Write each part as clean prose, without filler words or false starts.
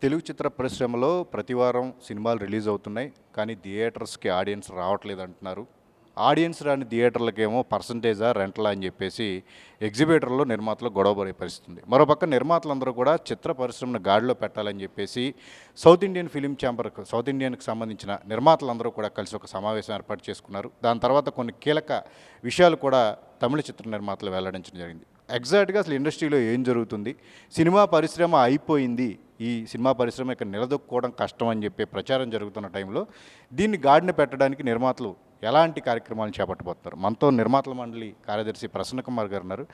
తెలుగు చిత్ర పరిశ్రమలో ప్రతివారం సినిమాలు రిలీజ్ అవుతున్నాయి. కానీ థియేటర్స్‌కి ఆడియన్స్ రావట్లేదంటున్నారు. ఆడియన్స్ రాని థియేటర్లకేమో పర్సెంటేజా, రెంటలా అని చెప్పేసి ఎగ్జిబిటర్‌లో, నిర్మాతలు గొడవ పడే పరిస్థితి ఉంది. మరోపక్క నిర్మాతలందరూ కూడా చిత్ర పరిశ్రమను గాడిలో పెట్టాలని చెప్పేసి సౌత్ ఇండియన్‌కి సంబంధించిన నిర్మాతలందరూ కూడా కలిసి ఒక సమావేశం ఏర్పాటు చేసుకున్నారు. దాని తర్వాత కొన్ని కీలక విషయాలు కూడా తమిళ చిత్ర నిర్మాతలు వెల్లడించడం జరిగింది. ఎగ్జాక్ట్‌గా అసలు ఇండస్ట్రీలో ఏం జరుగుతుంది? సినిమా పరిశ్రమ అయిపోయింది. ఈ సినిమా పరిశ్రమ ఇక్కడ నిలదొక్కుకోవడం కష్టం అని చెప్పి ప్రచారం జరుగుతున్న టైంలో దీన్ని గాడిన పెట్టడానికి నిర్మాతలు ఎలాంటి కార్యక్రమాలను చేపట్టబోతున్నారు? మనతో నిర్మాతల మండలి కార్యదర్శి ప్రసన్న కుమార్ గారు ఉన్నారు.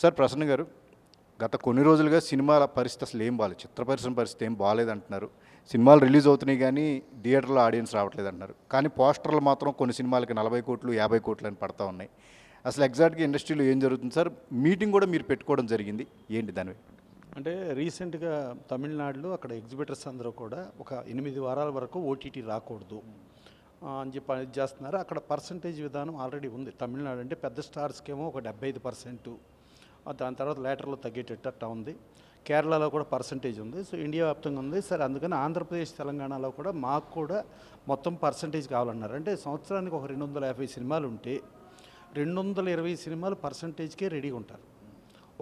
సార్, ప్రసన్న గారు, గత కొన్ని రోజులుగా సినిమాల పరిస్థితి అసలు ఏం బాలేదు, చిత్ర పరిశ్రమ పరిస్థితి ఏం బాగాలేదంటున్నారు. సినిమాలు రిలీజ్ అవుతున్నాయి కానీ థియేటర్లో ఆడియన్స్ రావట్లేదు అంటున్నారు. కానీ పోస్టర్లు మాత్రం కొన్ని సినిమాలకి 40 కోట్లు 50 కోట్లు అని పడతా ఉన్నాయి. అసలు ఎగ్జాక్ట్గా ఇండస్ట్రీలో ఏం జరుగుతుంది సార్? మీటింగ్ కూడా మీరు పెట్టుకోవడం జరిగింది, ఏంటి దాని? అంటే రీసెంట్గా తమిళనాడులో అక్కడ ఎగ్జిబిటర్స్ అందరూ కూడా ఒక 8 వారాల వరకు ఓటీటీ రాకూడదు అని చెప్పి ఇది చేస్తున్నారు. అక్కడ పర్సంటేజ్ విధానం ఆల్రెడీ ఉంది. తమిళనాడు అంటే పెద్ద స్టార్స్కేమో ఒక 75%, దాని తర్వాత లేటర్లో తగ్గేటట్టు ఉంది. కేరళలో కూడా పర్సంటేజ్ ఉంది. సో ఇండియా వ్యాప్తంగా ఉంది సార్. అందుకని ఆంధ్రప్రదేశ్, తెలంగాణలో కూడా మాకు కూడా మొత్తం పర్సంటేజ్ కావాలన్నారు. అంటే సంవత్సరానికి ఒక 250 సినిమాలు ఉంటే 220 సినిమాలు పర్సంటేజ్కే రెడీగా ఉంటారు.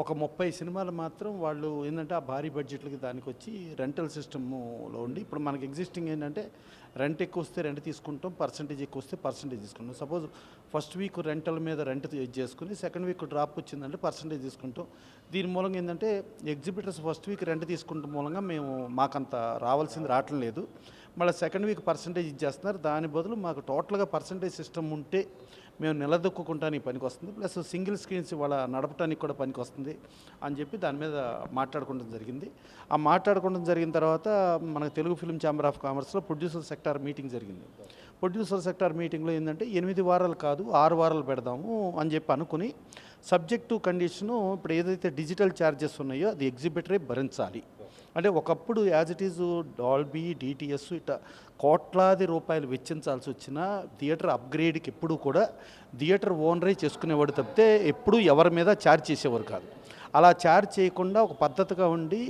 ఒక 30 సినిమాలు మాత్రం వాళ్ళు ఏంటంటే ఆ భారీ బడ్జెట్లకి దానికి వచ్చి రెంటల్ సిస్టమ్లో ఉండి, ఇప్పుడు మనకి ఎగ్జిస్టింగ్ ఏంటంటే రెంట్ ఎక్కువ వస్తే రెంట్ తీసుకుంటాం, పర్సంటేజ్ ఎక్కువ వస్తే పర్సంటేజ్ తీసుకుంటాం. సపోజ్ ఫస్ట్ వీక్ రెంటల్ మీద రెంట్ చేసుకుని సెకండ్ వీక్ డ్రాప్ వచ్చిందంటే పర్సంటేజ్ తీసుకుంటాం. దీని మూలంగా ఏంటంటే ఎగ్జిబిటర్స్ ఫస్ట్ వీక్ రెంట్ తీసుకుంటాం మూలంగా మాకంత రావాల్సింది రావటం లేదు. మళ్ళీ సెకండ్ వీక్ పర్సంటేజ్ ఇచ్చేస్తున్నారు. దాని బదులు మాకు టోటల్గా పర్సంటేజ్ సిస్టమ్ ఉంటే మేము నిలదొక్కుంటానికి పనికి వస్తుంది, ప్లస్ సింగిల్ స్క్రీన్స్ వాళ్ళ నడపడానికి కూడా పనికి వస్తుంది అని చెప్పి దాని మీద మాట్లాడుకోవడం జరిగింది. ఆ మాట్లాడుకోవడం జరిగిన తర్వాత మనకు తెలుగు ఫిల్మ్ ఛాంబర్ ఆఫ్ కామర్స్లో ప్రొడ్యూసర్ సెక్టార్ మీటింగ్ జరిగింది. ప్రొడ్యూసర్ సెక్టార్ మీటింగ్లో ఏంటంటే 8 వారాలు కాదు 6 వారాలు పెడదాము అని చెప్పి అనుకుని, సబ్జెక్టు కండిషను ఇప్పుడు ఏదైతే డిజిటల్ ఛార్జెస్ ఉన్నాయో అది ఎగ్జిబిటరే భరించాలి. అంటే ఒకప్పుడు as it is Dolby, DTS ఇట్లా కోట్లాది రూపాయలు వెచ్చించాల్సి వచ్చిన థియేటర్ అప్గ్రేడ్కి ఎప్పుడు కూడా థియేటర్ ఓనరే చేసుకునేవాడు తప్పితే ఎప్పుడూ ఎవరి మీద ఛార్జ్ చేసేవారు కాదు. అలా ఛార్జ్ చేయకుండా ఒక పద్ధతిగా ఉండి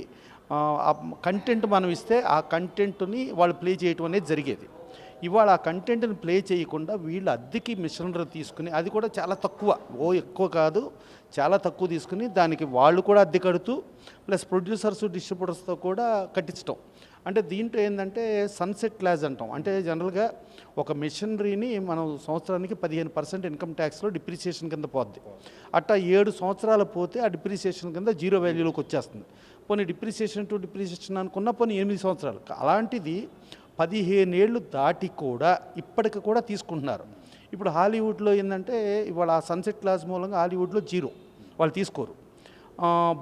కంటెంట్ మనం ఇస్తే ఆ కంటెంట్ని వాళ్ళు ప్లే చేయటం అనేది జరిగేది. ఇవాళ ఆ కంటెంట్ని ప్లే చేయకుండా వీళ్ళు అద్దెకి మిషనరీ తీసుకుని, అది కూడా చాలా తక్కువ, ఎక్కువ కాదు, చాలా తక్కువ తీసుకుని దానికి వాళ్ళు కూడా అద్దె కడుతూ ప్లస్ ప్రొడ్యూసర్స్, డిస్ట్రిబ్యూటర్స్తో కూడా కట్టించడం. అంటే దీంట్లో ఏంటంటే సన్సెట్ క్లాజ్ అంటాం. అంటే జనరల్గా ఒక మిషనరీని మనం సంవత్సరానికి 15% ఇన్కమ్ ట్యాక్స్లో డిప్రిసియేషన్ కింద పోద్ది. అట్టా 7 సంవత్సరాలు పోతే ఆ డిప్రిసియేషన్ కింద 0 వాల్యూలోకి వచ్చేస్తుంది. పోనీ డిప్రిసియేషన్ అనుకున్నా పోనీ 8 సంవత్సరాలు. అలాంటిది 15 ఏళ్ళు దాటి కూడా ఇప్పటికి కూడా తీసుకుంటున్నారు. ఇప్పుడు హాలీవుడ్లో ఏంటంటే ఇవాళ ఆ సన్సెట్ క్లాజ్ మూలంగా హాలీవుడ్లో 0 వాళ్ళు తీసుకోరు.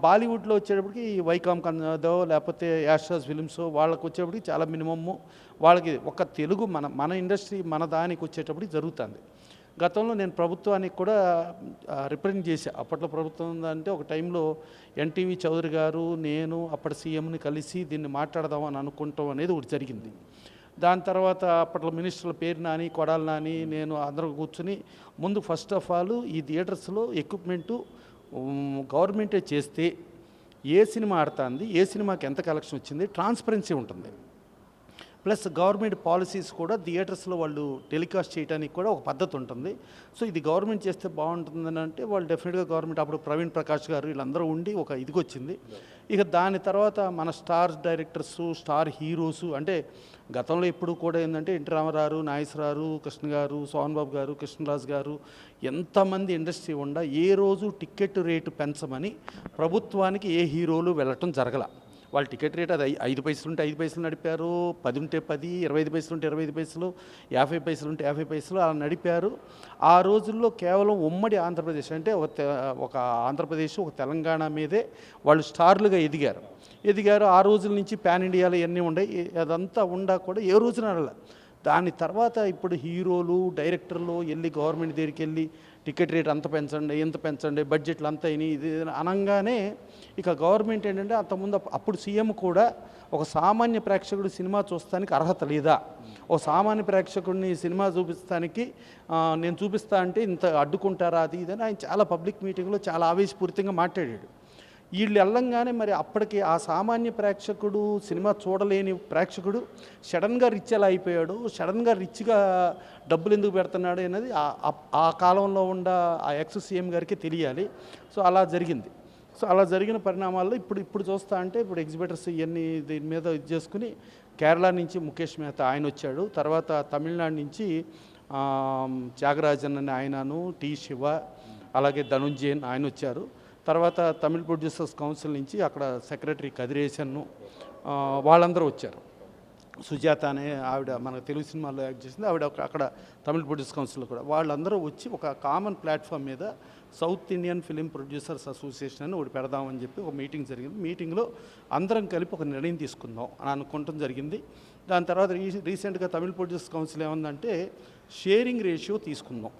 బాలీవుడ్లో వచ్చేటప్పటికి వైకామ్ కన్నదో లేకపోతే యాస్ట్రాస్ ఫిలిమ్స్ వాళ్ళకి వచ్చేటప్పటికి చాలా మినిమమ్ వాళ్ళకి ఒక తెలుగు మన ఇండస్ట్రీ మన దానికి వచ్చేటప్పటికి జరుగుతుంది. గతంలో నేను ప్రభుత్వానికి కూడా రిప్రజెంట్ చేశాను. అప్పట్లో ప్రభుత్వం అంటే ఒక టైంలో ఎన్టీవీ చౌదరి గారు, నేను అప్పటి సీఎంని కలిసి దీన్ని మాట్లాడదామని అనుకుంటాం అనేది ఒకటి జరిగింది. దాని తర్వాత అప్పట్లో మినిస్టర్ల పేరు నాని, కొడాలి నాని, నేను అందరూ కూర్చుని ముందు ఫస్ట్ ఆఫ్ ఆల్ ఈ థియేటర్స్లో ఎక్విప్మెంటు గవర్నమెంటే చేస్తే ఏ సినిమా ఆడుతుంది, ఏ సినిమాకి ఎంత కలెక్షన్ వచ్చింది, ట్రాన్స్పరెన్సీ ఉంటుంది. ప్లస్ గవర్నమెంట్ పాలసీస్ కూడా థియేటర్స్లో వాళ్ళు టెలికాస్ట్ చేయడానికి కూడా ఒక పద్ధతి ఉంటుంది. సో ఇది గవర్నమెంట్ చేస్తే బాగుంటుందని అంటే వాళ్ళు డెఫినెట్గా గవర్నమెంట్ అప్పుడు ప్రవీణ్ ప్రకాష్ గారు వీళ్ళందరూ ఉండి ఒక ఇదిగొచ్చింది. ఇక దాని తర్వాత మన స్టార్ డైరెక్టర్స్, స్టార్ హీరోసు, అంటే గతంలో ఎప్పుడు కూడా ఏంటంటే ఎన్టీ రామారావు, నాగేశ్వరరావు, కృష్ణ గారు, సోహన్ బాబు గారు, కృష్ణరాజు గారు, ఎంతమంది ఇండస్ట్రీ ఉండా ఏ రోజు టికెట్ రేటు పెంచమని ప్రభుత్వానికి ఏ హీరోలు వెళ్ళటం జరగల. వాళ్ళు టికెట్ రేట్ అది 5 పైసలు ఉంటే 5 పైసలు నడిపారు, 10 ఉంటే 10, 25 పైసలు ఉంటే 25 పైసలు, 50 పైసలు ఉంటే 50 పైసలు అలా నడిపారు. ఆ రోజుల్లో కేవలం ఉమ్మడి ఆంధ్రప్రదేశ్ అంటే ఒక ఆంధ్రప్రదేశ్, ఒక తెలంగాణ మీదే వాళ్ళు స్టార్లుగా ఎదిగారు. ఆ రోజుల నుంచి పాన్ ఇండియాలో ఇవన్నీ ఉన్నాయి. అదంతా ఉండా కూడా ఏ రోజున అడగల. దాని తర్వాత ఇప్పుడు హీరోలు, డైరెక్టర్లు వెళ్ళి గవర్నమెంట్ దగ్గరికి వెళ్ళి టికెట్ రేట్ అంత పెంచండి, ఎంత పెంచండి, బడ్జెట్లు అంత అయినాయి ఇది అనగానే ఇక గవర్నమెంట్ ఏంటంటే అంతకుముందు అప్పుడు సీఎం కూడా ఒక సామాన్య ప్రేక్షకుడు సినిమా చూస్తానికి అర్హత లేదా, ఓ సామాన్య ప్రేక్షకుడిని సినిమా చూపిస్తానికి నేను చూపిస్తా అంటే ఇంత అడ్డుకుంటారా అది ఇదని ఆయన చాలా పబ్లిక్ మీటింగ్లో చాలా ఆవేశపూరితంగా మాట్లాడాడు. వీళ్ళు వెళ్ళంగానే మరి అప్పటికి ఆ సామాన్య ప్రేక్షకుడు, సినిమా చూడలేని ప్రేక్షకుడు సడన్గా రిచ్ ఎలా అయిపోయాడు, సడన్గా రిచ్గా డబ్బులు ఎందుకు పెడుతున్నాడు అనేది ఆ కాలంలో ఉన్న ఆ ఎక్స్ సీఎం గారికి తెలియాలి. సో అలా జరిగింది. సో అలా జరిగిన పరిణామాల్లో ఇప్పుడు చూస్తా అంటే ఇప్పుడు ఎగ్జిబిటర్స్ ఇవన్నీ దీని మీద ఇది చేసుకుని కేరళ నుంచి ముఖేష్ మెహతా ఆయన వచ్చాడు. తర్వాత తమిళనాడు నుంచి త్యాగరాజన్ అని ఆయనను, టి శివ, అలాగే ధనుంజయన్ ఆయన వచ్చారు. తర్వాత తమిళ్ ప్రొడ్యూసర్స్ కౌన్సిల్ నుంచి అక్కడ సెక్రటరీ కదిరేశన్ను వాళ్ళందరూ వచ్చారు. సుజాత అనే ఆవిడ మన తెలుగు సినిమాలో యాక్ట్ చేసింది, ఆవిడ అక్కడ తమిళ్ ప్రొడ్యూసర్ కౌన్సిల్ కూడా వాళ్ళందరూ వచ్చి ఒక కామన్ ప్లాట్ఫామ్ మీద south Indian film producers association అని ఒకటి పెడదామని చెప్పి ఒక మీటింగ్ జరిగింది. మీటింగ్లో అందరం కలిపి ఒక నిర్ణయం తీసుకుందాం అని అనుకోవటం జరిగింది. దాని తర్వాత రీసెంట్గా తమిళ్ ప్రొడ్యూసర్స్ కౌన్సిల్ ఏమందంటే షేరింగ్ రేషియో తీసుకుందాం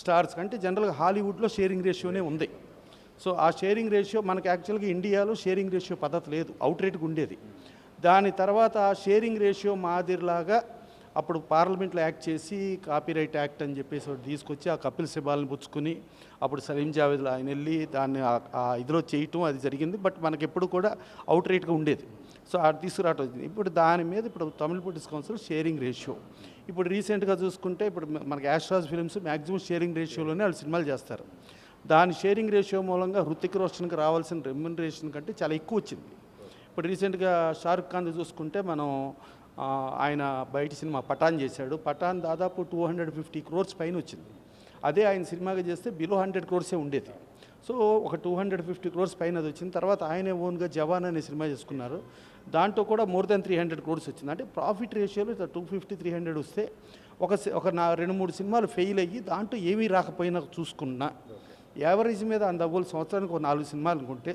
స్టార్స్ కంటే. జనరల్గా హాలీవుడ్లో షేరింగ్ రేషియోనే ఉంది. సో ఆ షేరింగ్ రేషియో మనకి యాక్చువల్గా ఇండియాలో షేరింగ్ రేషియో పద్ధతి లేదు, అవుట్ రేట్గా ఉండేది. దాని తర్వాత ఆ షేరింగ్ రేషియో మాదిరిలాగా అప్పుడు పార్లమెంట్లో యాక్ట్ చేసి కాపీరైట్ యాక్ట్ అని చెప్పేసి ఒకటి తీసుకొచ్చి ఆ కపిల్ సిబాల్ని పుచ్చుకుని అప్పుడు సలీం జావేద్ ఆయన వెళ్ళి దాన్ని ఆ ఇదిలో చేయటం అది జరిగింది. బట్ మనకి ఎప్పుడు కూడా అవుట్ రేట్గా ఉండేది. సో అది తీసుకురావటం వచ్చింది. ఇప్పుడు దాని మీద ఇప్పుడు Tamil producer council sharing ratio ఇప్పుడు రీసెంట్గా చూసుకుంటే ఇప్పుడు మనకి యాస్ట్రాజ్ ఫిలిమ్స్ మ్యాక్సిమం షేరింగ్ రేషియోలోనే వాళ్ళు సినిమాలు చేస్తారు. దాని షేరింగ్ రేషియో మూలంగా హృతిక్ రోషన్కి రావాల్సిన రెమ్యునరేషన్ కంటే చాలా ఎక్కువ వచ్చింది. ఇప్పుడు రీసెంట్గా షారుఖ్ ఖాన్ చూసుకుంటే మనం ఆయన బయట సినిమా పఠాన్ చేశాడు. పఠాన్ దాదాపు 250 crores పైన వచ్చింది. అదే ఆయన సినిమాగా చేస్తే బిలో 100 crores ఉండేది. సో ఒక 250 crores పైన అది వచ్చింది. తర్వాత ఆయనే ఓన్గా జవాన్ అనే సినిమా చేసుకున్నారు. దాంట్లో కూడా మోర్ దెన్ 300 crores వచ్చింది. అంటే ప్రాఫిట్ రేషియోలో 250-300 వస్తే ఒక 2-3 సినిమాలు ఫెయిల్ అయ్యి దాంట్లో ఏమీ రాకపోయినా చూసుకున్నా యావరేజ్ మీద అందగోలు సంవత్సరానికి ఒక 4 సినిమాలు అనుకుంటే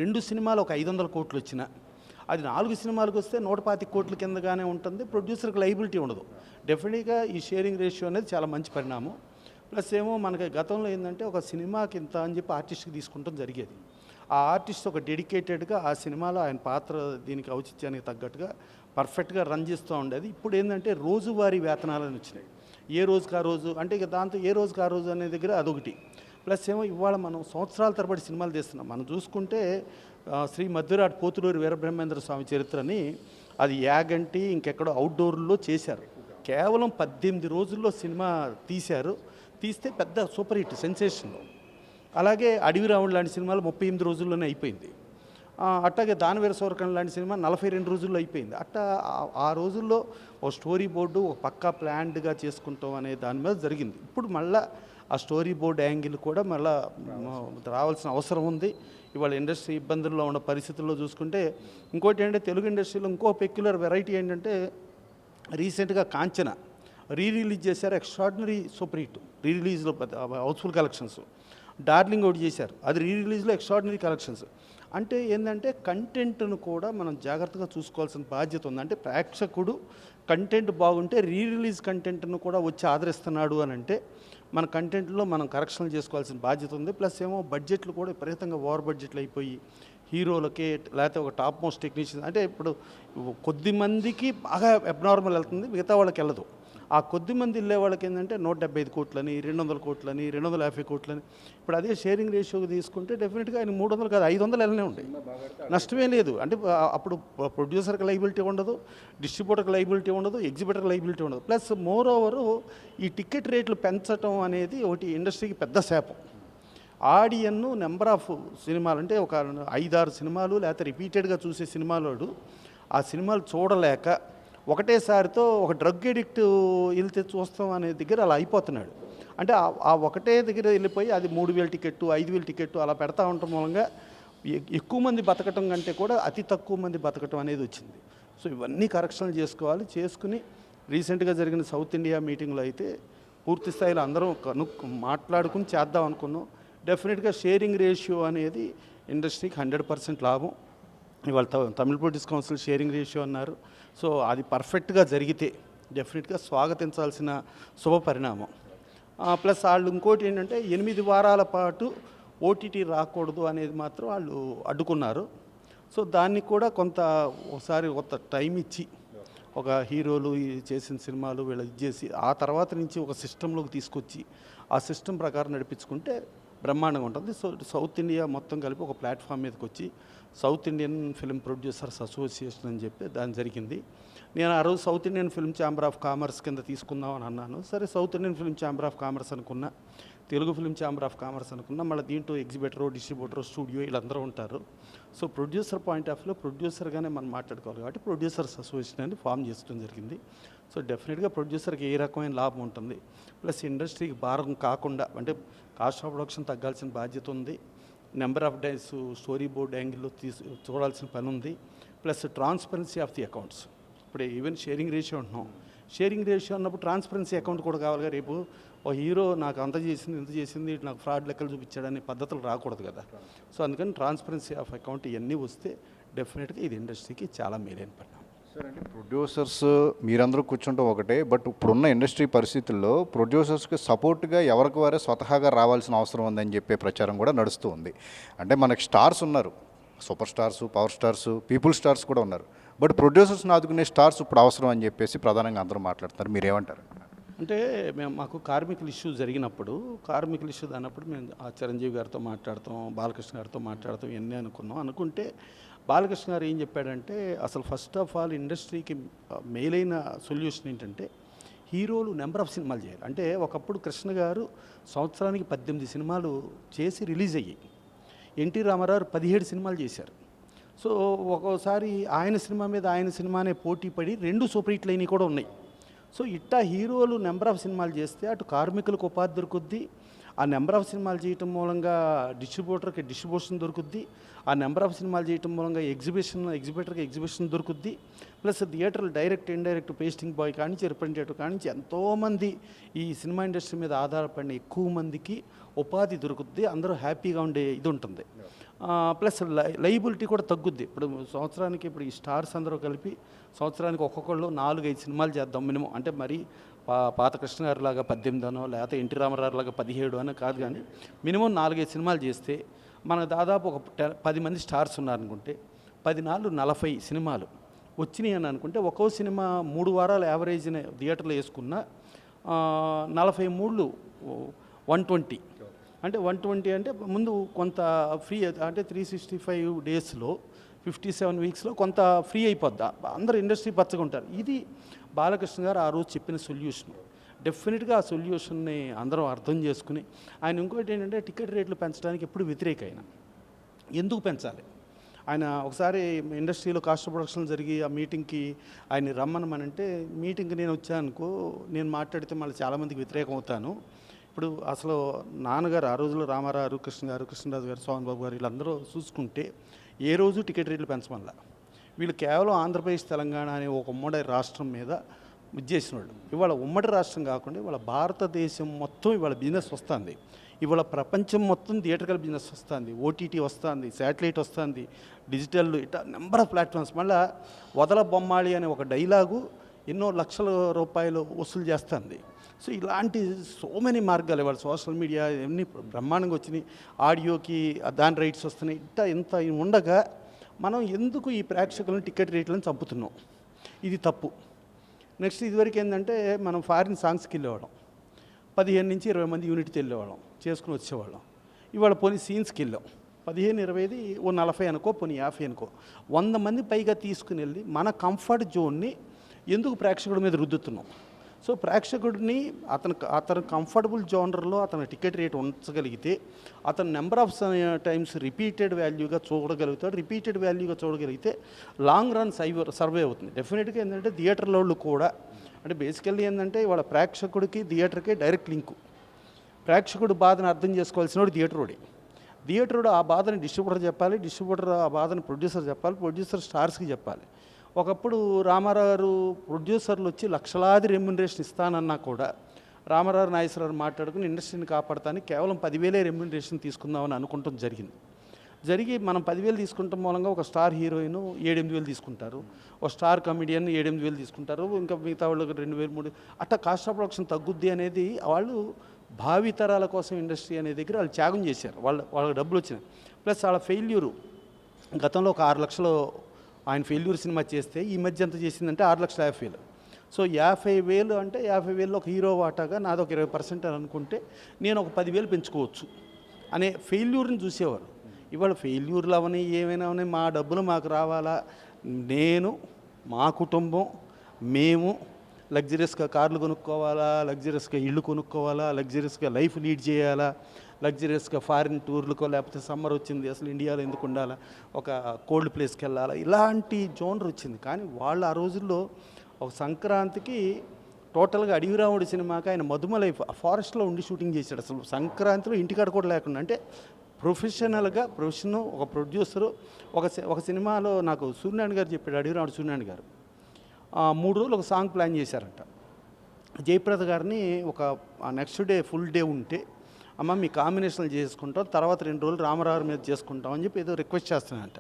2 సినిమాలు ఒక 500 కోట్లు వచ్చినా అది 4 సినిమాలకు వస్తే 125 కోట్ల కిందగానే ఉంటుంది. ప్రొడ్యూసర్కి లైబిలిటీ ఉండదు. డెఫినెట్గా ఈ షేరింగ్ రేషియో అనేది చాలా మంచి పరిణామం. ప్లస్ ఏమో మనకి గతంలో ఏంటంటే ఒక సినిమాకి ఇంత అని చెప్పి ఆర్టిస్ట్కి తీసుకుంటాం జరిగేది. ఆ ఆర్టిస్ట్ ఒక డెడికేటెడ్గా ఆ సినిమాలో ఆయన పాత్ర దీనికి ఔచిత్యానికి తగ్గట్టుగా పర్ఫెక్ట్గా రన్ చేస్తూ ఉండేది. ఇప్పుడు ఏంటంటే రోజువారీ వేతనాలని వచ్చినాయి. ఏ రోజుకి ఆ రోజు అంటే ఇక దాంతో ఏ రోజుకి ఆ రోజు అనే దగ్గర అదొకటి. ప్లస్ ఏమో ఇవాళ మనం సంవత్సరాల తరబడి సినిమాలు తీస్తున్నాం. మనం చూసుకుంటే శ్రీ మధ్యరాట్ పోతులూరి వీరబ్రహ్మేంద్ర స్వామి చరిత్రని అది యాగంటి ఇంకెక్కడో అవుట్డోర్లో చేశారు. కేవలం 18 రోజుల్లో సినిమా తీశారు. తీస్తే పెద్ద సూపర్ హిట్ సెన్సేషన్. అలాగే అడవి రావుడు లాంటి సినిమాలు 38 రోజుల్లోనే అయిపోయింది. అట్లాగే దానవీర సూరకర్ణ లాంటి సినిమా 42 రోజుల్లో అయిపోయింది. అట్టా ఆ రోజుల్లో ఒక స్టోరీ బోర్డు ఒక పక్కా ప్లాన్డ్గా చేసుకుంటాం అనే దాని మీద జరిగింది. ఇప్పుడు మళ్ళీ ఆ స్టోరీ బోర్డు యాంగిల్ కూడా మళ్ళీ రావాల్సిన అవసరం ఉంది. ఇవాళ ఇండస్ట్రీ ఇబ్బందుల్లో ఉన్న పరిస్థితుల్లో చూసుకుంటే ఇంకోటి ఏంటంటే తెలుగు ఇండస్ట్రీలో ఇంకో పెక్యులర్ వెరైటీ ఏంటంటే రీసెంట్గా కాంచన రిలీజ్ చేశారు. ఎక్స్ట్రాడినరీ సూపర్ హిట్ రిలీజ్లో హౌస్ఫుల్ కలెక్షన్స్. డార్లింగ్ ఒకటి చేశారు, అది రిలీజ్లో ఎక్స్ట్రాడినరీ కలెక్షన్స్. అంటే ఏంటంటే కంటెంట్ను కూడా మనం జాగ్రత్తగా చూసుకోవాల్సిన బాధ్యత ఉంది. అంటే ప్రేక్షకుడు కంటెంట్ బాగుంటే రిలీజ్ కంటెంట్ను కూడా వచ్చి ఆదరిస్తున్నాడు అని అంటే మన కంటెంట్లో మనం కరెక్షన్లు చేసుకోవాల్సిన బాధ్యత ఉంది. ప్లస్ ఏమో బడ్జెట్లు కూడా విపరీతంగా ఓవర్ బడ్జెట్లు అయిపోయి హీరోలకే లేకపోతే ఒక టాప్ మోస్ట్ టెక్నీషియన్ అంటే ఇప్పుడు కొద్ది మందికి బాగా అబ్నార్మల్ వెళ్తుంది, మిగతా వాళ్ళకి వెళ్ళదు. ఆ కొద్ది మంది వెళ్ళే వాళ్ళకి ఏంటంటే 175 కోట్లని 200 కోట్లని 250 కోట్లని. ఇప్పుడు అదే షేరింగ్ రేషియోకి తీసుకుంటే డెఫినెట్గా ఆయన 300 కాదు 500 వెళ్ళనే ఉంటాయి, నష్టమే లేదు. అంటే అప్పుడు ప్రొడ్యూసర్కి లైబిలిటీ ఉండదు, డిస్ట్రిబ్యూటర్కి లైబిలిటీ ఉండదు, ఎగ్జిబిటర్కి లైబిలిటీ ఉండదు. ప్లస్ మోర్ ఓవరు ఈ టికెట్ రేట్లు పెంచడం అనేది ఒకటి ఇండస్ట్రీకి పెద్ద శాపం. ఆడియన్ను నెంబర్ ఆఫ్ సినిమాలు అంటే ఒక 5-6 సినిమాలు లేకపోతే రిపీటెడ్గా చూసే సినిమాలోడు ఆ సినిమాలు చూడలేక ఒకటేసారితో ఒక డ్రగ్ ఎడిక్ట్ వెళ్తే చూస్తాం అనే దగ్గర అలా అయిపోతున్నాడు. అంటే ఆ ఒకటే దగ్గర వెళ్ళిపోయి అది 3,000 టికెట్టు 5,000 టికెట్టు అలా పెడతా ఉండటం మూలంగా ఎక్కువ మంది బతకటం కంటే కూడా అతి తక్కువ మంది బతకటం అనేది వచ్చింది. సో ఇవన్నీ కరెక్షన్లు చేసుకోవాలి. చేసుకుని రీసెంట్గా జరిగిన సౌత్ ఇండియా మీటింగ్లో అయితే పూర్తి స్థాయిలో అందరం మాట్లాడుకుని చేద్దాం అనుకున్నాం. డెఫినెట్గా షేరింగ్ రేషియో అనేది ఇండస్ట్రీకి 100% లాభం. ఇవాళ Tamil producer council sharing ratio అన్నారు. సో అది పర్ఫెక్ట్గా జరిగితే డెఫినెట్గా స్వాగతించాల్సిన శుభ పరిణామం. ప్లస్ వాళ్ళు ఇంకోటి ఏంటంటే 8 వారాల పాటు ఓటీటీ రాకూడదు అనేది మాత్రం వాళ్ళు అడ్డుకున్నారు. సో దాన్ని కూడా ఒకసారి టైం ఇచ్చి ఒక హీరోలు చేసిన సినిమాలు వీళ్ళు ఇచ్చేసి ఆ తర్వాత నుంచి ఒక సిస్టంలోకి తీసుకొచ్చి ఆ సిస్టమ్ ప్రకారం నడిపించుకుంటే బ్రహ్మాండంగా ఉంటుంది. సో సౌత్ ఇండియా మొత్తం కలిపి ఒక ప్లాట్ఫామ్ మీదకి వచ్చి south Indian film producers association అని చెప్పి దాని జరిగింది. నేను ఆ రోజు south Indian film chamber of commerce కింద తీసుకుందామని అన్నాను. సరే south Indian film chamber of commerce అనుకున్నా, Telugu film chamber of commerce అనుకున్నా, మళ్ళీ దీంట్లో ఎగ్జిబిటరు, డిస్ట్రిబ్యూటరు, స్టూడియో వీళ్ళందరూ ఉంటారు. సో ప్రొడ్యూసర్ పాయింట్ ఆఫ్ వ్యూలో ప్రొడ్యూసర్గానే మనం మాట్లాడుకోవాలి కాబట్టి ప్రొడ్యూసర్స్ అసోసియేషన్ అని ఫామ్ చేసుకోవడం జరిగింది. సో డెఫినెట్గా ప్రొడ్యూసర్కి ఏ రకమైన లాభం ఉంటుంది, ప్లస్ ఇండస్ట్రీకి భారం కాకుండా, అంటే కాస్ట్ ఆఫ్ ప్రొడక్షన్ తగ్గాల్సిన బాధ్యత ఉంది, number of days story board యాంగిల్లో చూడాల్సిన పని ఉంది, plus transparency of the accounts. ఇప్పుడు ఈవెన్ షేరింగ్ రేషియో అంటున్నాం, షేరింగ్ రేషియో అన్నప్పుడు ట్రాన్స్పరెన్సీ అకౌంట్ కూడా కావాలిగా. రేపు ఓ హీరో నాకు అంత చేసింది ఇంత చేసింది నాకు ఫ్రాడ్ లెక్కలు చూపించాడనే పద్ధతులు రాకూడదు కదా. సో అందుకని ట్రాన్స్పరెన్సీ ఆఫ్ అకౌంట్ ఇవన్నీ వస్తే డెఫినెట్గా ఇది ఇండస్ట్రీకి చాలా మేలైన పని. సరే అండి, ప్రొడ్యూసర్స్ మీరందరూ కూర్చుంటాం ఒకటే, బట్ ఇప్పుడున్న ఇండస్ట్రీ పరిస్థితుల్లో ప్రొడ్యూసర్స్కి సపోర్ట్గా ఎవరికి వారే స్వతహాగా రావాల్సిన అవసరం ఉందని చెప్పే ప్రచారం కూడా నడుస్తూ ఉంది. అంటే మనకి స్టార్స్ ఉన్నారు, super stars, power stars, people stars కూడా ఉన్నారు, బట్ ప్రొడ్యూసర్స్ని ఆదుకునే స్టార్స్ ఇప్పుడు అవసరం అని చెప్పేసి ప్రధానంగా అందరూ మాట్లాడుతున్నారు. మీరేమంటారు? అంటే మాకు కార్మికుల ఇష్యూ జరిగినప్పుడు, కార్మికుల ఇష్యూ అన్నప్పుడు మేము ఆ చిరంజీవి గారితో మాట్లాడతాం, బాలకృష్ణ గారితో మాట్లాడతాం, ఇవన్నీ అనుకుంటే బాలకృష్ణ గారు ఏం చెప్పాడంటే, అసలు ఫస్ట్ ఆఫ్ ఆల్ ఇండస్ట్రీకి మెయిలైన సొల్యూషన్ ఏంటంటే హీరోలు నెంబర్ ఆఫ్ సినిమాలు చేయాలి. అంటే ఒకప్పుడు కృష్ణ గారు సంవత్సరానికి 18 సినిమాలు చేసి రిలీజ్ అయ్యాయి. ఎన్టీ రామారావు 17 సినిమాలు చేశారు. సో ఒక్కోసారి ఆయన సినిమా మీద ఆయన సినిమానే పోటీ పడి 2 సూపర్ హిట్లు అయినవి కూడా ఉన్నాయి. సో ఇట్టా హీరోలు నెంబర్ ఆఫ్ సినిమాలు చేస్తే అటు కార్మికులకు ఉపాధి దొరుకుద్ది, ఆ నెంబర్ ఆఫ్ సినిమాలు చేయటం మూలంగా డిస్ట్రిబ్యూటర్కి డిస్ట్రిబ్యూషన్ దొరుకుద్ది, ఆ నెంబర్ ఆఫ్ సినిమాలు చేయటం మూలంగా ఎగ్జిబిటర్కి ఎగ్జిబిషన్ దొరుకుద్ది, ప్లస్ థియేటర్లు డైరెక్ట్ ఇండైరెక్ట్ పేస్టింగ్ బాయ్ కానించి రిప్రజెంటేటివ్ కానించి ఎంతోమంది ఈ సినిమా ఇండస్ట్రీ మీద ఆధారపడిన ఎక్కువ మందికి ఉపాధి దొరుకుద్ది, అందరూ హ్యాపీగా ఉండే ఇది ఉంటుంది. ప్లస్ లైబిలిటీ కూడా తగ్గుద్ది. ఇప్పుడు సంవత్సరానికి ఇప్పుడు ఈ స్టార్స్ అందరూ కలిపి సంవత్సరానికి ఒక్కొక్కళ్ళు 4-5 సినిమాలు చేద్దాం మినిమం. అంటే మరి పాత కృష్ణ గారి లాగా 18 అనో లేకపోతే ఎన్టీ రామారావు లాగా 17 అనో కాదు, కానీ మినిమం 4-5 సినిమాలు చేస్తే మనకు దాదాపు ఒక 10 మంది స్టార్స్ ఉన్నారనుకుంటే 10 నాళ్ళు 40 సినిమాలు వచ్చినాయి అని అనుకుంటే ఒక్కో సినిమా 3 వారాలు యావరేజ్ని థియేటర్లో వేసుకున్న 43 120. అంటే 120 అంటే ముందు కొంత ఫ్రీ, అంటే 365 డేస్లో 57 వీక్స్లో కొంత ఫ్రీ అయిపోద్దా, అందరూ ఇండస్ట్రీ పచ్చగా ఉంటారు. ఇది బాలకృష్ణ గారు ఆ రోజు చెప్పిన సొల్యూషన్. డెఫినెట్గా ఆ సొల్యూషన్ని అందరం అర్థం చేసుకుని, ఆయన ఇంకోటి ఏంటంటే టికెట్ రేట్లు పెంచడానికి ఎప్పుడు వ్యతిరేక. ఆయన ఎందుకు పెంచాలి? ఆయన ఒకసారి ఇండస్ట్రీలో కాస్ట్ ప్రొడక్షన్ జరిగి ఆ మీటింగ్కి ఆయన రమ్మనమనంటే, మీటింగ్కి నేను వచ్చానుకో, నేను మాట్లాడితే మళ్ళీ చాలామందికి వ్యతిరేకం అవుతాను. ఇప్పుడు అసలు నాన్నగారు ఆ రోజుల్లో రామారావు, కృష్ణ గారు, కృష్ణరాజు గారు, సోహన్ బాబు గారు వీళ్ళందరూ చూసుకుంటే ఏ రోజు టికెట్ రేట్లు పెంచమల్లా. వీళ్ళు కేవలం ఆంధ్రప్రదేశ్, తెలంగాణ అనే ఒక ఉమ్మడి రాష్ట్రం మీద చేసిన వాళ్ళు. ఇవాళ ఉమ్మడి రాష్ట్రం కాకుండా ఇవాళ భారతదేశం మొత్తం ఇవాళ బిజినెస్ వస్తుంది. ఇవాళ ప్రపంచం మొత్తం థియేటర్కల్ బిజినెస్ వస్తుంది, ఓటీటీ వస్తుంది, శాటిలైట్ వస్తుంది, డిజిటల్, ఇట్లా నెంబర్ ఆఫ్ ప్లాట్ఫామ్స్. మళ్ళీ వదల బొమ్మాళి అనే ఒక డైలాగు ఎన్నో లక్షల రూపాయలు వసూలు చేస్తుంది. సో ఇలాంటి సో మెనీ మార్గాలు ఇవాళ సోషల్ మీడియా ఇవన్నీ బ్రహ్మాండంగా వచ్చినాయి. ఆడియోకి దాని రైట్స్ వస్తున్నాయి. ఇంత ఉండగా మనం ఎందుకు ఈ ప్రేక్షకులను టికెట్ రేట్లను చంపుతున్నాం? ఇది తప్పు. నెక్స్ట్ ఇదివరకు ఏంటంటే మనం ఫారిన్ సాంగ్స్కి వెళ్ళేవాళ్ళం, 15 నుంచి 20 మంది యూనిట్కి వెళ్ళేవాళ్ళం, చేసుకుని వచ్చేవాళ్ళం. ఇవాళ పోనీ సీన్స్కి వెళ్ళాం, 15-20 ఓ 40 అనుకో, పోనీ 50 అనుకో, 100 మంది పైగా తీసుకుని వెళ్ళి మన కంఫర్ట్ జోన్ని ఎందుకు ప్రేక్షకుడి మీద రుద్దుతున్నాం? సో ప్రేక్షకుడిని అతను కంఫర్టబుల్ జోనర్లో అతను టికెట్ రేట్ ఉంచగలిగితే అతను నెంబర్ ఆఫ్ టైమ్స్ రిపీటెడ్ వాల్యూగా చూడగలుగుతాడు. రిపీటెడ్ వాల్యూగా చూడగలిగితే లాంగ్ రన్ సర్వే అవుతుంది. డెఫినెట్గా ఏంటంటే థియేటర్లో వాళ్ళు కూడా, అంటే బేసికల్లీ ఏంటంటే ఇవాళ ప్రేక్షకుడికి థియేటర్కి డైరెక్ట్ లింకు. ప్రేక్షకుడు బాధను అర్థం చేసుకోవాల్సిన వాడు థియేటరోడే. థియేటరోడు ఆ బాధని డిస్ట్రిబ్యూటర్ చెప్పాలి, డిస్ట్రిబ్యూటర్ ఆ బాధని ప్రొడ్యూసర్ చెప్పాలి, ప్రొడ్యూసర్ స్టార్స్కి చెప్పాలి. ఒకప్పుడు రామారావు గారు ప్రొడ్యూసర్లు వచ్చి లక్షలాది రెమ్యునరేషన్ ఇస్తానన్నా కూడా రామారావు, నాగేశ్వరరావు మాట్లాడుకుని ఇండస్ట్రీని కాపాడతానికి కేవలం 10,000 రెమ్యునరేషన్ తీసుకుందామని అనుకుంటాం జరిగి మనం 10,000 తీసుకుంటాం మూలంగా ఒక స్టార్ హీరోయిన్ 7-8,000 తీసుకుంటారు, ఒక స్టార్ కమెడియన్ 7-8,000 తీసుకుంటారు, ఇంకా మిగతా వాళ్ళకి 2,000-3,000 అట్లా కాస్ట్ ఆఫ్ ప్రొడక్షన్ తగ్గుద్ది అనేది వాళ్ళు భావితరాల కోసం ఇండస్ట్రీ అనే దగ్గర వాళ్ళు త్యాగం చేశారు. వాళ్ళకి డబ్బులు వచ్చినాయి. ప్లస్ వాళ్ళ ఫెయిల్యూరు, గతంలో ఒక 6 లక్షలు ఆయన ఫెయిల్యూర్ సినిమా చేస్తే ఈ మధ్య ఎంత చేసిందంటే 6,50,000. సో 50,000 అంటే 50,000లో ఒక హీరో వాటాగా నాది ఒక 20% అని అనుకుంటే నేను ఒక 10,000 పెంచుకోవచ్చు. అనే ఫెయిల్యూర్ని చూసేవారు. ఇవాళ ఫెయిల్యూర్లు అవని ఏమైనా అవని మా డబ్బులు మాకు రావాలా, నేను మా కుటుంబం మేము లగ్జరియస్గా కార్లు కొనుక్కోవాలా, లగ్జరియస్గా ఇళ్ళు కొనుక్కోవాలా, లగ్జరియస్గా లైఫ్ లీడ్ చేయాలా, లగ్జరియస్గా ఫారిన్ టూర్లకో లేకపోతే సమ్మర్ వచ్చింది అసలు ఇండియాలో ఎందుకు ఉండాలా, ఒక కోల్డ్ ప్లేస్కి వెళ్ళాలా, ఇలాంటి జోనర్ వచ్చింది. కానీ వాళ్ళు ఆ రోజుల్లో ఒక సంక్రాంతికి టోటల్గా అడవిరాముడి సినిమాకి ఆయన మధుమలై ఫారెస్ట్లో ఉండి షూటింగ్ చేశాడు. అసలు సంక్రాంతిలో ఇంటికాడ కూడా లేకుండా, అంటే ప్రొఫెషనల్గా ఒక ప్రొడ్యూసరు ఒక సినిమాలో నాకు సూర్యనారాయణ గారు చెప్పాడు, అడవిరాముడు సూర్యనారాయణ గారు 3 రోజులు ఒక సాంగ్ ప్లాన్ చేశారంట. జయప్రద గారిని ఒక నెక్స్ట్ డే ఫుల్ డే ఉంటే, అమ్మ మీ కాంబినేషన్లు చేసుకుంటాం, తర్వాత 2 రోజులు రామారావు మీద చేసుకుంటాం అని చెప్పి ఏదో రిక్వెస్ట్ చేస్తున్నానంట.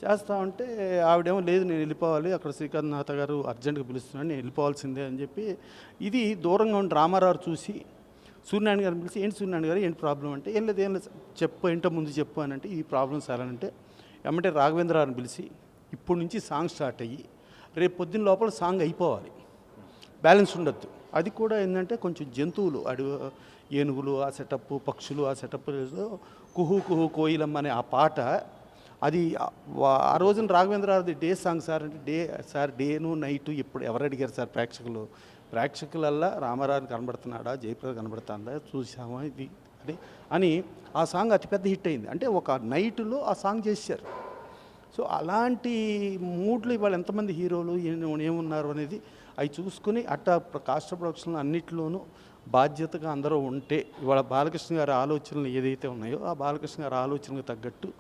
చేస్తా ఉంటే ఆవిడేమో లేదు నేను వెళ్ళిపోవాలి, అక్కడ శ్రీకాంత్ నాథ గారు అర్జెంట్గా పిలుస్తున్నాడు, నేను వెళ్ళిపోవాల్సిందే అని చెప్పి, ఇది దూరంగా ఉండి రామారావు చూసి సూర్యనారాయణ గారిని పిలిచి, ఏంటి సూర్యనారాయణ గారు ఏంటి ప్రాబ్లం అంటే, ఏం లేదు చెప్పు, ఏంటో ముందు చెప్పు అని అంటే, ఈ ప్రాబ్లం సార్ అని అంటే, ఏమంటే రాఘవేంద్రరావుని పిలిచి ఇప్పటి నుంచి సాంగ్ స్టార్ట్ అయ్యి రేపు పొద్దున్న లోపల సాంగ్ అయిపోవాలి, బ్యాలెన్స్ ఉండొద్దు. అది కూడా ఏంటంటే కొంచెం జంతువులు ఏనుగులు ఆ సెటప్, పక్షులు ఆ సెటప్, కుహు కుహు కోయిలమ్మ అనే ఆ పాట, అది ఆ రోజున రాఘవేంద్రరావుది డే సాంగ్ సార్ అంటే, డేను నైటు ఇప్పుడు ఎవరు అడిగారు సార్ ప్రేక్షకులల్లా రామారావుని కనబడుతున్నాడా, జయప్రద కనబడుతుందా, చూసామా ఇది అని ఆ సాంగ్ అతిపెద్ద హిట్ అయింది. అంటే ఒక నైట్లో ఆ సాంగ్ చేశారు. సో అలాంటి మూడ్లు ఇవాళ ఎంతమంది హీరోలు ఏమున్నారు అనేది అవి చూసుకుని కాస్ట్ ప్రొడక్షన్ అన్నింటిలోనూ బాధ్యతగా అందరూ ఉంటే, ఇవాళ బాలకృష్ణ గారి ఆలోచనలు ఏదైతే ఉన్నాయో ఆ బాలకృష్ణ గారి ఆలోచనకు తగ్గట్టు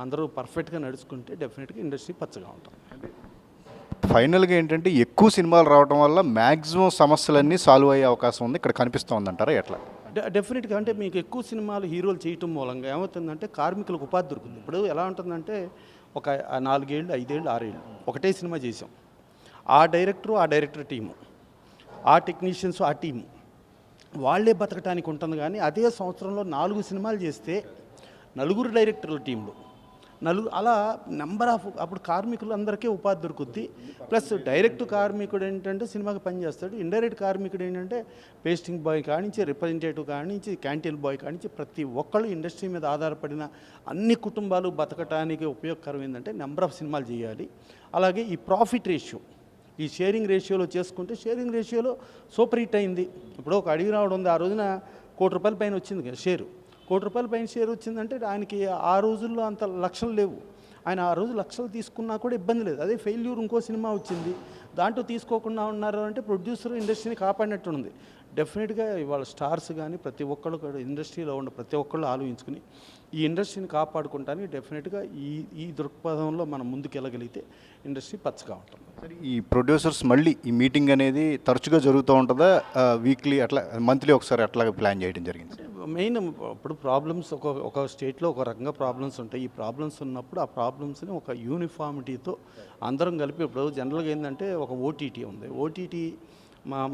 అందరూ పర్ఫెక్ట్గా నడుచుకుంటే డెఫినెట్గా ఇండస్ట్రీ పచ్చగా ఉంటుంది. ఫైనల్గా ఏంటంటే ఎక్కువ సినిమాలు రావడం వల్ల మ్యాక్సిమం సమస్యలన్నీ సాల్వ్ అయ్యే అవకాశం ఉంది ఇక్కడ కనిపిస్తోందంటారా ఎట్లా? డెఫినెట్గా అంటే మీకు ఎక్కువ సినిమాలు హీరోలు చేయటం మూలంగా ఏమవుతుందంటే కార్మికులకు ఉపాధి దొరుకుతుంది. ఇప్పుడు ఎలా ఉంటుందంటే ఒక 4 ఏళ్ళు 5 ఏళ్ళు 6 ఏళ్ళు ఒకటే సినిమా చేసాం, ఆ డైరెక్టర్ టీము, ఆ టెక్నీషియన్స్ ఆ టీము వాళ్ళే బతకటానికి ఉంటుంది. కానీ అదే సంవత్సరంలో 4 సినిమాలు చేస్తే 4 డైరెక్టర్ల టీంలు అలా నెంబర్ ఆఫ్, అప్పుడు కార్మికులు అందరికీ ఉపాధి దొరుకుద్ది. ప్లస్ డైరెక్ట్ కార్మికుడు ఏంటంటే సినిమాకి పనిచేస్తాడు, ఇండైరెక్ట్ కార్మికుడు ఏంటంటే పేస్టింగ్ బాయ్ కానించి రిప్రజెంటేటివ్ కానించి క్యాంటీన్ బాయ్ కానించి ప్రతి ఒక్కళ్ళు ఇండస్ట్రీ మీద ఆధారపడిన అన్ని కుటుంబాలు బతకటానికి ఉపయోగకరం ఏంటంటే నెంబర్ ఆఫ్ సినిమాలు చేయాలి. అలాగే ఈ ప్రాఫిట్ రేషియో, ఈ షేరింగ్ రేషియోలో చేసుకుంటే షేరింగ్ రేషియోలో సూపర్ హిట్ అయింది. ఇప్పుడు ఒక అడిగి రావడం ఉంది, ఆ రోజున ₹1 కోటి పైన వచ్చింది కదా షేరు, ₹1 కోటి పైన షేర్ వచ్చిందంటే ఆయనకి ఆ రోజుల్లో అంత లక్షలు లేవు, ఆయన ఆ రోజు లక్షలు తీసుకున్నా కూడా ఇబ్బంది లేదు. అదే ఫెయిల్యూర్ ఇంకో సినిమా వచ్చింది దాంట్లో తీసుకోకుండా ఉన్నారు అంటే ప్రొడ్యూసర్ ఇండస్ట్రీని కాపాడినట్టు ఉంది. డెఫినెట్గా ఇవాళ స్టార్స్ కానీ ప్రతి ఒక్కళ్ళు కూడా ఇండస్ట్రీలో ఉన్న ప్రతి ఒక్కళ్ళు ఆలోచించుకుని ఈ ఇండస్ట్రీని కాపాడుకుంటానికి డెఫినెట్గా ఈ దృక్పథంలో మనం ముందుకెళ్ళగలిగితే ఇండస్ట్రీ పచ్చగా ఉంటుంది. ఈ ప్రొడ్యూసర్స్ మళ్ళీ ఈ మీటింగ్ అనేది తరచుగా జరుగుతూ ఉంటుందా, వీక్లీ అట్లా మంత్లీ ఒకసారి అట్లా ప్లాన్ చేయడం జరిగింది? మెయిన్ ఇప్పుడు ప్రాబ్లమ్స్ ఒక స్టేట్లో ఒక రకంగా ప్రాబ్లమ్స్ ఉంటాయి. ఈ ప్రాబ్లమ్స్ ఉన్నప్పుడు ఆ ప్రాబ్లమ్స్ని ఒక యూనిఫామిటీతో అందరం కలిపి, ఇప్పుడు జనరల్గా ఏంటంటే ఒక ఓటీటీ ఉంది, ఓటీటీ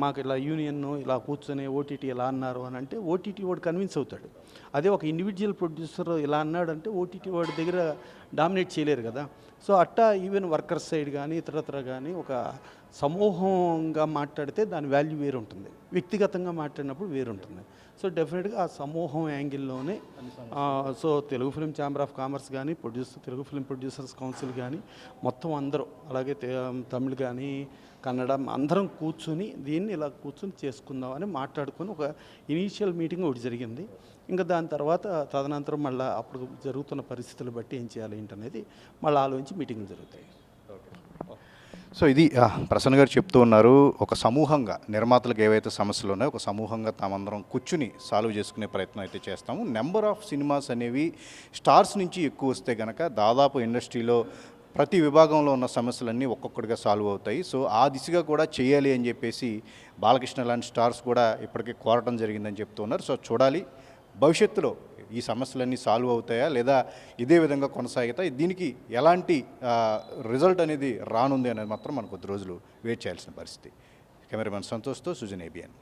మాకు ఇలా యూనియన్ ఇలా కూర్చొని ఓటీటీ ఎలా అన్నారు అని అంటే ఓటీటీ వాడు కన్విన్స్ అవుతాడు. అదే ఒక ఇండివిజువల్ ప్రొడ్యూసర్ ఇలా అన్నాడంటే ఓటీటీ వాడి దగ్గర డామినేట్ చేయలేరు కదా. సో అట్టా ఈవెన్ వర్కర్స్ సైడ్ కానీ ఇతరత్ర కానీ ఒక సమూహంగా మాట్లాడితే దాని వాల్యూ వేరు ఉంటుంది, వ్యక్తిగతంగా మాట్లాడినప్పుడు వేరుంటుంది. సో డెఫినెట్గా ఆ సమూహం యాంగిల్లోనే so Telugu film chamber of commerce కానీ తెలుగు ఫిలిం ప్రొడ్యూసర్స్ కౌన్సిల్ కానీ మొత్తం అందరూ, అలాగే తమిళ్ కానీ కన్నడ అందరం కూర్చుని దీన్ని ఇలా కూర్చొని చేసుకుందామని మాట్లాడుకొని ఒక ఇనీషియల్ మీటింగ్ ఒకటి జరిగింది. ఇంకా దాని తర్వాత తదనంతరం మళ్ళీ అప్పుడు జరుగుతున్న పరిస్థితులు బట్టి ఏం చేయాలి ఏంటనేది మళ్ళీ ఆలోచించి మీటింగ్లు జరుగుతాయి. సో ఇది ప్రసన్న గారు చెప్తూ ఉన్నారు, ఒక సమూహంగా నిర్మాతలకు ఏవైతే సమస్యలు ఉన్నాయో ఒక సమూహంగా తామందరం కూర్చుని సాల్వ్ చేసుకునే ప్రయత్నం అయితే చేస్తాము. నెంబర్ ఆఫ్ సినిమాస్ అనేవి స్టార్స్ నుంచి ఎక్కువ వస్తే కనుక దాదాపు ఇండస్ట్రీలో ప్రతి విభాగంలో ఉన్న సమస్యలన్నీ ఒక్కొక్కటిగా సాల్వ్ అవుతాయి. సో ఆ దిశగా కూడా చేయాలి అని చెప్పేసి బాలకృష్ణ లాంటి స్టార్స్ కూడా ఇప్పటికే కోరటం జరిగిందని చెప్తున్నారు. సో చూడాలి భవిష్యత్తులో ఈ సమస్యలన్నీ సాల్వ్ అవుతాయా లేదా ఇదే విధంగా కొనసాగుతాయి, దీనికి ఎలాంటి రిజల్ట్ అనేది రానుంది అనేది మాత్రం మనం కొద్ది రోజులు వెయిట్ చేయాల్సిన పరిస్థితి. కెమెరామెన్ సంతోష్తో సుజన్ ABN.